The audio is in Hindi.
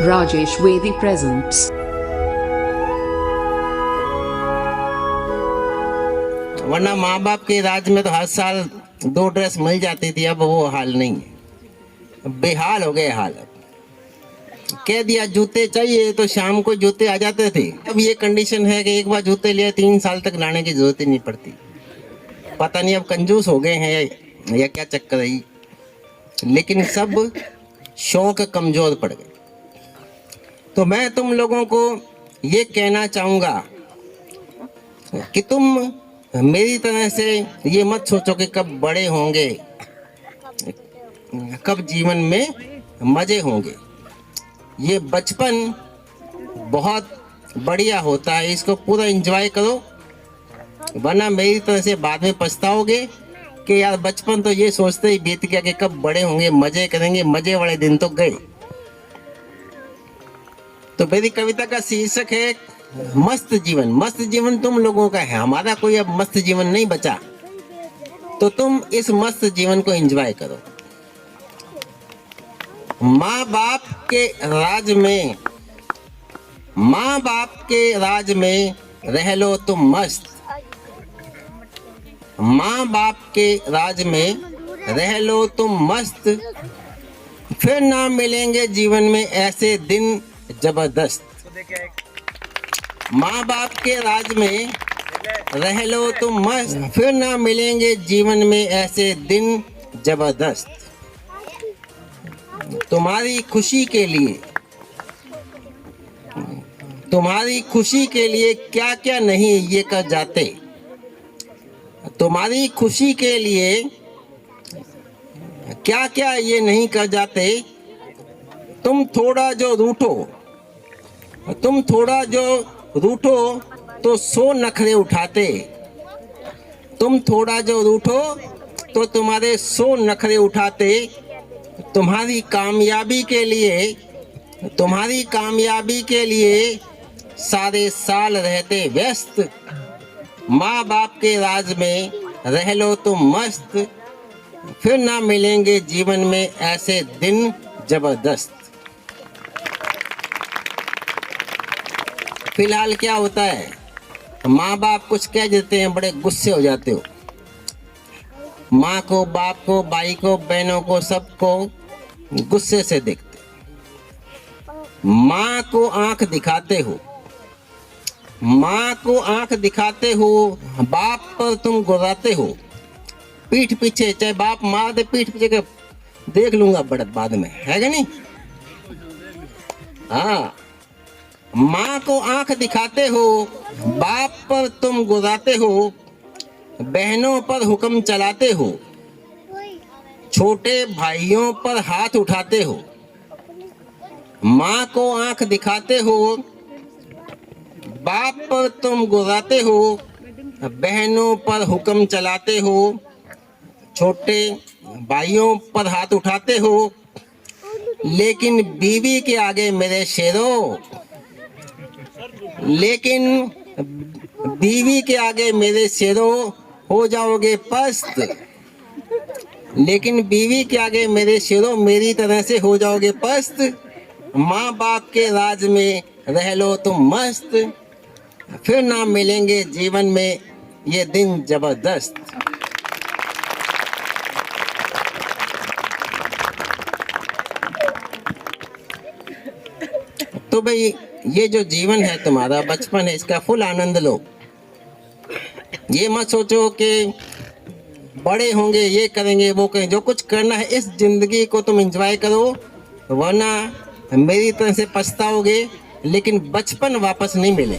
Rajesh Vedi presents. वरना माँ बाप के राज में तो हर साल 2 ड्रेस मिल जाती थी, अब वो हाल नहीं है, बेहाल हो गए हाल। कह दिया जूते चाहिए तो शाम को जूते आ जाते थे। अब ये कंडीशन है कि एक बार जूते लिए 3 साल तक लाने की जरूरत ही नहीं पड़ती। पता नहीं अब कंजूस हो गए हैं या क्या चक्कर है, लेकिन सब शौक कमजोर पड़ गए। तो मैं तुम लोगों को ये कहना चाहूंगा कि तुम मेरी तरह से ये मत सोचो कि कब बड़े होंगे, कब जीवन में मजे होंगे। ये बचपन बहुत बढ़िया होता है, इसको पूरा एंजॉय करो, वरना मेरी तरह से बाद में पछताओगे कि यार बचपन तो ये सोचते ही बीत गया कि कब बड़े होंगे, मजे करेंगे, मजे वाले दिन तो गए। तो मेरी कविता का शीर्षक है मस्त जीवन। मस्त जीवन तुम लोगों का है, हमारा कोई अब मस्त जीवन नहीं बचा, तो तुम इस मस्त जीवन को एंजॉय करो। माँ बाप के राज में, माँ बाप के राज में रह लो तुम मस्त। माँ बाप के राज में रह लो तुम मस्त, फिर ना मिलेंगे जीवन में ऐसे दिन जबरदस्त। माँ बाप के राज में रह लो तुम मस्त, फिर ना मिलेंगे जीवन में ऐसे दिन जबरदस्त। तुम्हारी खुशी के लिए, तुम्हारी खुशी के लिए क्या क्या नहीं ये कर जाते। तुम्हारी खुशी के लिए क्या क्या ये नहीं कर जाते। तुम थोड़ा जो रूठो, तुम थोड़ा जो रूठो तो 100 नखरे उठाते। तुम थोड़ा जो रूठो तो तुम्हारे 100 नखरे उठाते। तुम्हारी कामयाबी के लिए, तुम्हारी कामयाबी के लिए सारे साल रहते व्यस्त। माँ बाप के राज में रह लो तुम मस्त, फिर ना मिलेंगे जीवन में ऐसे दिन जबरदस्त। फिलहाल क्या होता है, माँ बाप कुछ कह देते हैं, बड़े गुस्से हो जाते हो। माँ को, बाप को, भाई को, बहनों को, सबको गुस्से से देखते। माँ को आंख दिखाते हो, माँ को आंख दिखाते हो, बाप पर तुम गुर्राते हो पीठ पीछे। चाहे बाप मार दे पीठ पीछे के देख लूंगा बढ़त बाद में, है क्या नहीं? हाँ, माँ को आंख दिखाते हो, बाप पर तुम गुर्राते हो, बहनों पर हुक्म चलाते हो, छोटे भाइयों पर हाथ उठाते हो। माँ को आंख दिखाते हो, बाप पर तुम गुर्राते हो, बहनों पर हुक्म चलाते हो, छोटे भाइयों पर हाथ उठाते हो। लेकिन बीवी के आगे मेरे शेरों, लेकिन बीवी के आगे मेरे शेरों हो जाओगे पस्त। लेकिन बीवी के आगे मेरे शेरों मेरी तरह से हो जाओगे पस्त। माँ बाप के राज में रह लो तुम मस्त, फिर ना मिलेंगे जीवन में ये दिन जबरदस्त। तो भाई ये जो जीवन है तुम्हारा, बचपन है, इसका फुल आनंद लो। ये मत सोचो कि बड़े होंगे ये करेंगे वो करेंगे। जो कुछ करना है इस जिंदगी को तुम एंजॉय करो, वरना मेरी तरह से पछताओगे, लेकिन बचपन वापस नहीं मिले।